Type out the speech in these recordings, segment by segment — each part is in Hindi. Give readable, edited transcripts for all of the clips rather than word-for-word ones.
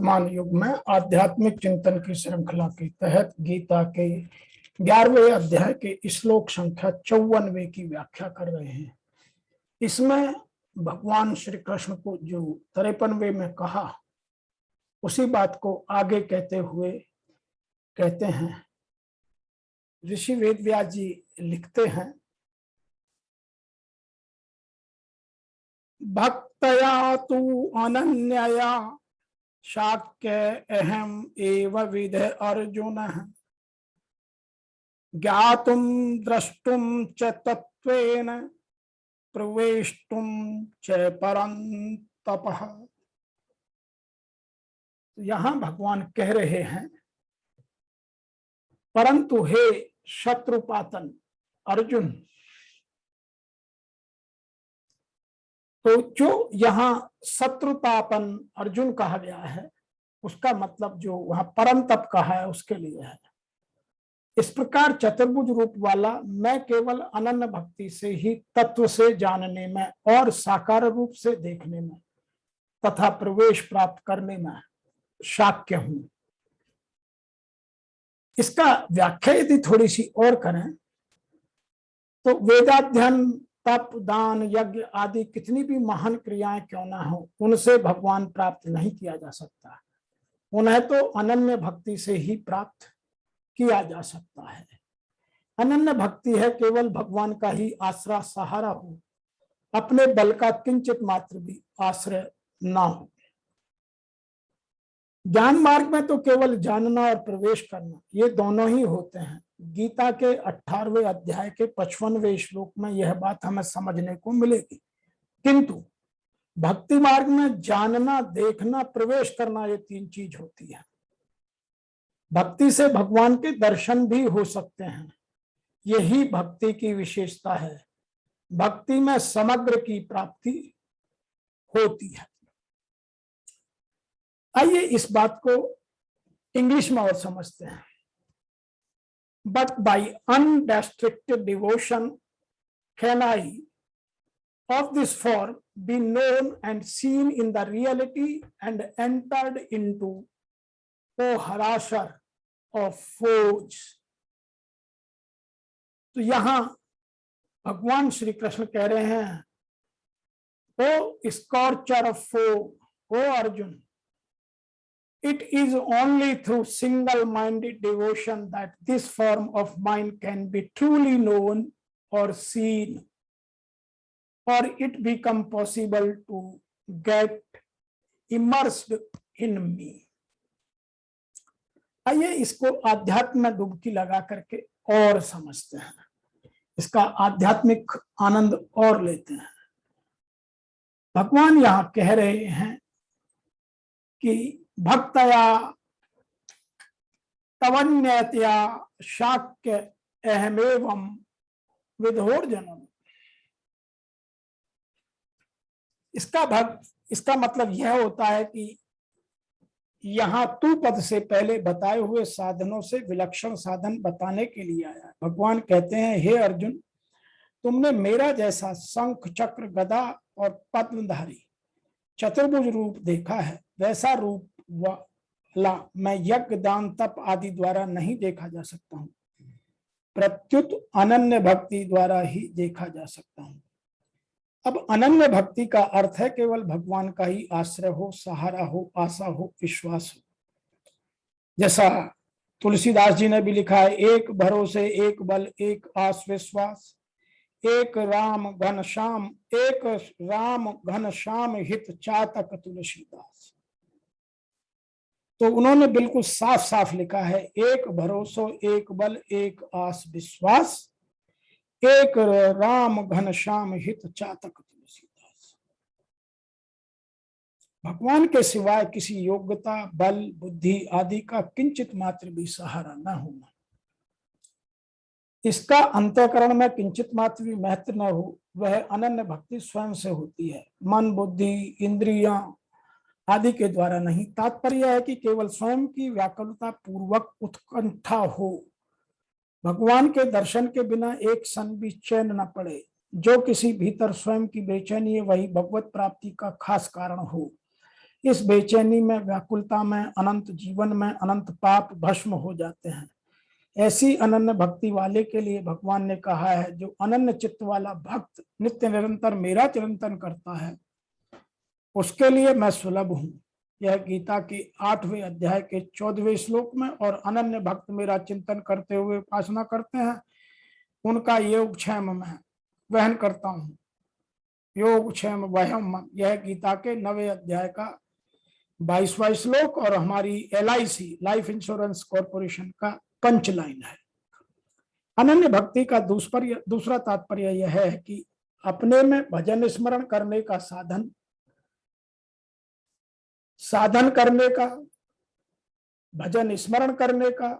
वर्तमान युग में आध्यात्मिक चिंतन की श्रृंखला के तहत गीता के 11वें अध्याय के श्लोक संख्या 54वें की व्याख्या कर रहे हैं। इसमें भगवान श्री कृष्ण को जो 53वें में कहा उसी बात को आगे कहते हुए कहते हैं। ऋषि वेदव्यास जी लिखते हैं, भक्तया तु अनन्यया शाक्य अहम एव विद अर्जुन ज्ञातुम द्रष्टुम च तत्वेन प्रवेष्टुम च परन्तपः। यहां भगवान कह रहे हैं, परंतु हे शत्रुपातन अर्जुन, तो जो यहाँ शत्रुतापन अर्जुन कहा गया है उसका मतलब जो वहां परंतप कहा है उसके लिए है। इस प्रकार चतुर्भुज रूप वाला मैं केवल अनन्य भक्ति से ही तत्व से जानने में और साकार रूप से देखने में तथा प्रवेश प्राप्त करने में शाक्य हूं। इसका व्याख्या यदि थोड़ी सी और करें तो वेदाध्ययन, तप, दान, यज्ञ आदि कितनी भी महान क्रियाएं क्यों ना हो, उनसे भगवान प्राप्त नहीं किया जा सकता। उन्हें तो अनन्य भक्ति से ही प्राप्त किया जा सकता है। अनन्य भक्ति है केवल भगवान का ही आश्रय सहारा हो, अपने बल का किंचित मात्र भी आश्रय ना हो। ज्ञान मार्ग में तो केवल जानना और प्रवेश करना ये दोनों ही होते हैं। गीता के 18वें अध्याय के 55वें श्लोक में यह बात हमें समझने को मिलेगी। किंतु भक्ति मार्ग में जानना, देखना, प्रवेश करना ये तीन चीज होती है। भक्ति से भगवान के दर्शन भी हो सकते हैं, यही भक्ति की विशेषता है। भक्ति में समग्र की प्राप्ति होती है। आइए इस बात को इंग्लिश में और समझते हैं। But by unrestricted devotion can I of this form be known and seen in the reality and entered into o harasher of foes। तो यहां भगवान श्री कृष्ण कह रहे हैं, O scorcher of foe, O Arjun, it is only through single-minded devotion that this form of mine can be truly known or seen, or it become possible to get immersed in me। आइए इसको आध्यात्म में डुबकी लगा करके और समझते हैं, इसका आध्यात्मिक आनंद और लेते हैं। भगवान यहां कह रहे हैं कि भक्तया तवन्यतया शाक्य अहमेवं विधोर्जनम। इसका मतलब यह होता है कि यहाँ तू पद से पहले बताए हुए साधनों से विलक्षण साधन बताने के लिए आया। भगवान कहते हैं, हे अर्जुन, तुमने मेरा जैसा शंख, चक्र, गदा और पद्मधारी चतुर्भुज रूप देखा है, वैसा रूप वाला मैं यज्ञ, दान, तप आदि द्वारा नहीं देखा जा सकता हूँ, प्रत्युत अनन्य भक्ति द्वारा ही देखा जा सकता हूँ। अब अनन्य भक्ति का अर्थ है केवल भगवान का ही आश्रय हो, सहारा हो, आशा हो, विश्वास हो। जैसा तुलसीदास जी ने भी लिखा है, एक भरोसे, एक बल, एक आस विश्वास, एक राम घन श्याम हित चातक तुलसीदास। तो उन्होंने बिल्कुल साफ साफ लिखा है, एक भरोसो, एक बल, एक आस विश्वास, एक राम घन श्याम हित चातक तुलसीदास। भगवान के सिवाय किसी योग्यता, बल, बुद्धि आदि का किंचित मात्र भी सहारा न होना, इसका अंतःकरण में किंचित मात्र भी महत्व न हो, वह अनन्य भक्ति स्वयं से होती है, मन, बुद्धि, इंद्रियां आदि के द्वारा नहीं। तात्पर्य है कि केवल स्वयं की व्याकुलता पूर्वक उत्कंठा हो, भगवान के दर्शन के बिना एक क्षण भी चैन न पड़े। जो किसी भीतर स्वयं की बेचैनी है वही भगवत प्राप्ति का खास कारण हो। इस बेचैनी में, व्याकुलता में, अनंत जीवन में अनंत पाप भस्म हो जाते हैं। ऐसी अनन्य भक्ति वाले के लिए भगवान ने कहा है, जो अनन्य चित्त वाला भक्त नित्य निरंतर मेरा चिंतन करता है, उसके लिए मैं सुलभ हूं। यह गीता के 8वें अध्याय के 14वें श्लोक में। और अनन्य भक्त मेरा चिंतन करते हुए उपासना करते हैं, उनका योगक्षेम मैं वहन करता हूँ। योगक्षेम वहम, यह गीता के 9वें अध्याय का 22वां श्लोक और हमारी LIC लाइफ इंश्योरेंस कॉर्पोरेशन का पंचलाइन है। अनन्य भक्ति का दूसरा तात्पर्य यह है कि अपने में भजन स्मरण करने का साधन करने का, भजन स्मरण करने का,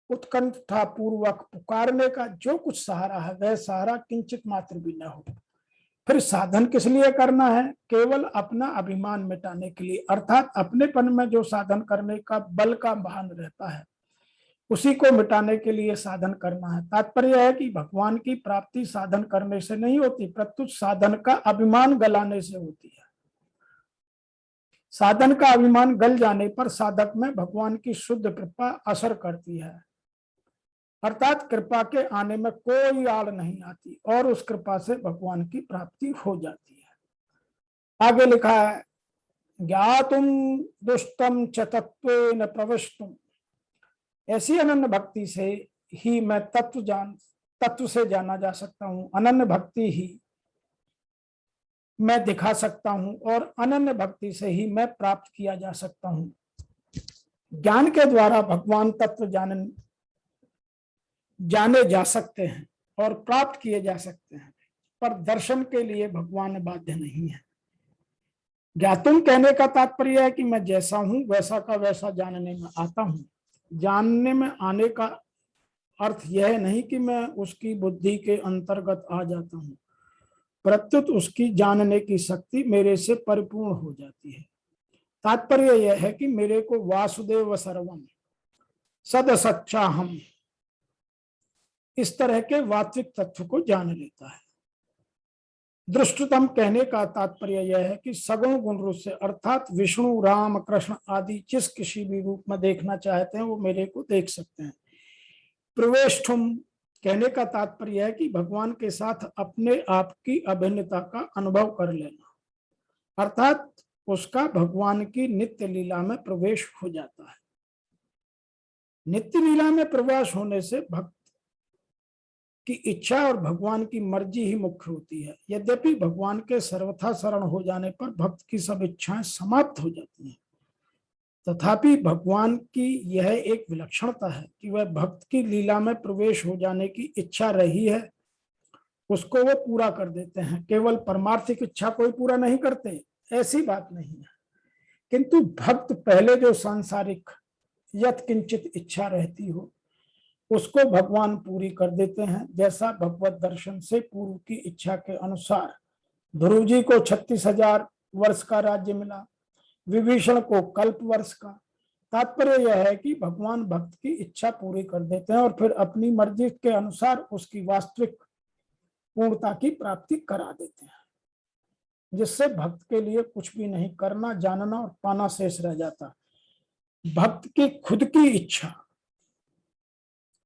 उत्कंठा पूर्वक पुकारने का जो कुछ सहारा है, वह सहारा किंचित मात्र भी न हो। फिर साधन किस लिए करना है? केवल अपना अभिमान मिटाने के लिए, अर्थात अपनेपन में जो साधन करने का बल का भान रहता है, उसी को मिटाने के लिए साधन करना है। तात्पर्य है कि भगवान की प्राप्ति साधन करने से नहीं होती, प्रत्युत साधन का अभिमान गलाने से होती है। साधन का अभिमान गल जाने पर साधक में भगवान की शुद्ध कृपा असर करती है, अर्थात कृपा के आने में कोई आड़ नहीं आती और उस कृपा से भगवान की प्राप्ति हो जाती है। आगे लिखा है, ज्ञातुम दुष्टम च तत्वेन प्रविष्टुम। ऐसी अनन्य भक्ति से ही मैं तत्व से जाना जा सकता हूँ, अनन्य भक्ति ही मैं दिखा सकता हूँ और अनन्य भक्ति से ही मैं प्राप्त किया जा सकता हूँ। ज्ञान के द्वारा भगवान तत्व जाने जा सकते हैं और प्राप्त किए जा सकते हैं, पर दर्शन के लिए भगवान बाध्य नहीं है। ज्ञातुम कहने का तात्पर्य है कि मैं जैसा हूं वैसा का वैसा जानने में आता हूं। जानने में आने का अर्थ यह नहीं कि मैं उसकी बुद्धि के अंतर्गत आ जाता हूं, प्रत्युत उसकी जानने की शक्ति मेरे से परिपूर्ण हो जाती है। तात्पर्य यह है कि मेरे को वासुदेव सर्वम सद सच्चा हम, इस तरह के वास्तविक तत्व को जान लेता है। दृष्टतम कहने का तात्पर्य यह है कि सगुण गुण रूप से, अर्थात विष्णु, राम, कृष्ण आदि जिस किसी भी रूप में देखना चाहते हैं वो मेरे को देख सकते हैं। प्रवेष्ठुम कहने का तात्पर्य है कि भगवान के साथ अपने आप की अभिन्नता का अनुभव कर लेना, अर्थात उसका भगवान की नित्य लीला में प्रवेश हो जाता है। नित्य लीला में प्रवेश होने से भक्त की इच्छा और भगवान की मर्जी ही मुख्य होती है। यद्यपि भगवान के सर्वथा शरण हो जाने पर भक्त की सब इच्छाएं समाप्त हो जाती हैं, तथापि भगवान की यह एक विलक्षणता है कि वह भक्त की लीला में प्रवेश हो जाने की इच्छा रही है उसको वो पूरा कर देते हैं। केवल परमार्थिक इच्छा कोई पूरा नहीं करते, ऐसी बात नहीं है, किंतु भक्त पहले जो सांसारिक यत किंचित इच्छा रहती हो उसको भगवान पूरी कर देते हैं। जैसा भगवत दर्शन से पूर्व की इच्छा के अनुसार ध्रुव जी को 36,000 वर्ष का राज्य मिला, विभीषण को कल्प वर्ष का। तात्पर्य यह है कि भगवान भक्त की इच्छा पूरी कर देते हैं और फिर अपनी मर्जी के अनुसार उसकी वास्तविक पूर्णता की प्राप्ति करा देते हैं, जिससे भक्त के लिए कुछ भी नहीं करना, जानना और पाना शेष रह जाता। भक्त की खुद की इच्छा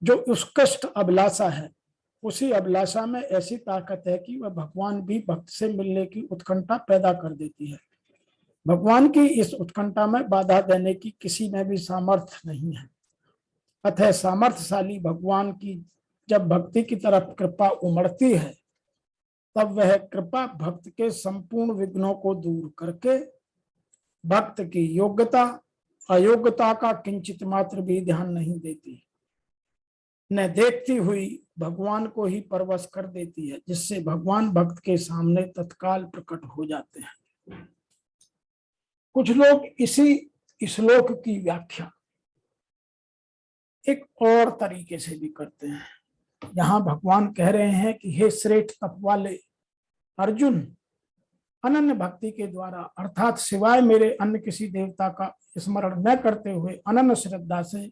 जो उत्कृष्ट अभिलाषा है, उसी अभिलाषा में ऐसी ताकत है कि वह भगवान भी भक्त से मिलने की उत्कंठा पैदा कर देती है। भगवान की इस उत्कंठा में बाधा देने की किसी में भी सामर्थ्य नहीं है। अतः सामर्थ्यशाली भगवान की जब भक्ति की तरफ कृपा उमड़ती है, तब वह कृपा भक्त के संपूर्ण विघ्नों को दूर करके भक्त की योग्यता अयोग्यता का किंचित मात्र भी ध्यान नहीं देती, न देखती हुई भगवान को ही परवश कर देती है, जिससे भगवान भक्त के सामने तत्काल प्रकट हो जाते हैं। कुछ लोग इसी श्लोक की व्याख्या एक और तरीके से भी करते हैं। यहाँ भगवान कह रहे हैं कि हे श्रेष्ठ तप वाले अर्जुन, अनन्य भक्ति के द्वारा, अर्थात सिवाय मेरे अन्य किसी देवता का स्मरण न करते हुए अनन्य श्रद्धा से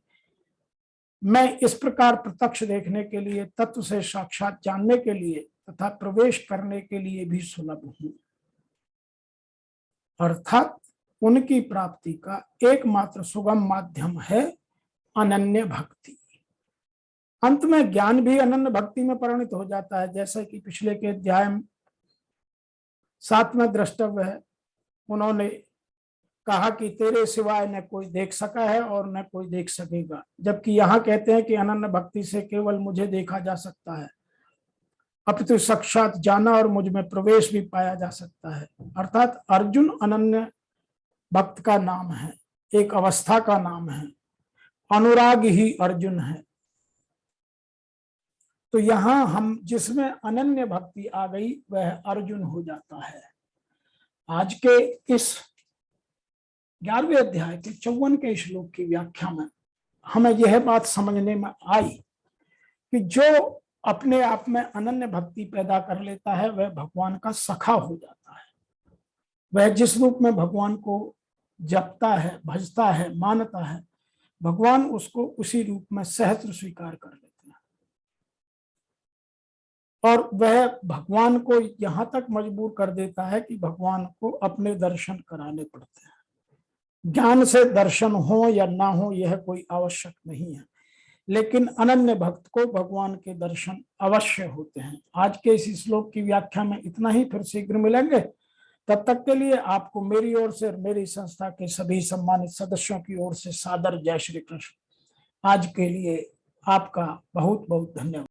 मैं इस प्रकार प्रत्यक्ष देखने के लिए, तत्व से साक्षात जानने के लिए तथा प्रवेश करने के लिए भी सुलभ हूं। अर्थात उनकी प्राप्ति का एकमात्र सुगम माध्यम है अनन्य भक्ति। अंत में ज्ञान भी अनन्य भक्ति में परिणित हो जाता है, जैसे कि पिछले के अध्याय 7 में द्रष्टव्य है। उन्होंने कहा कि तेरे सिवाय न कोई देख सका है और न कोई देख सकेगा, जबकि यहाँ कहते हैं कि अनन्य भक्ति से केवल मुझे देखा जा सकता है, अपितु साक्षात जाना और मुझ में प्रवेश भी पाया जा सकता है। अर्थात अर्जुन अनन्य भक्त का नाम है, एक अवस्था का नाम है, अनुराग ही अर्जुन है। तो यहां हम जिसमें अनन्य भक्ति आ गई वह अर्जुन हो जाता है। आज के इस 11वें अध्याय के 54 के श्लोक की व्याख्या में हमें यह बात समझने में आई कि जो अपने आप में अनन्य भक्ति पैदा कर लेता है वह भगवान का सखा हो जाता है। वह जिस रूप में भगवान को जपता है, भजता है, मानता है, भगवान उसको उसी रूप में सहस्त्र स्वीकार कर लेते हैं। और वह भगवान को यहां तक मजबूर कर देता है कि भगवान को अपने दर्शन कराने पड़ते हैं। ज्ञान से दर्शन हो या ना हो यह कोई आवश्यक नहीं है, लेकिन अनन्य भक्त को भगवान के दर्शन अवश्य होते हैं। आज के इस श्लोक की व्याख्या में इतना ही, फिर शीघ्र मिलेंगे। तब तक के लिए आपको मेरी ओर से और मेरी संस्था के सभी सम्मानित सदस्यों की ओर से सादर जय श्री कृष्ण। आज के लिए आपका बहुत बहुत धन्यवाद।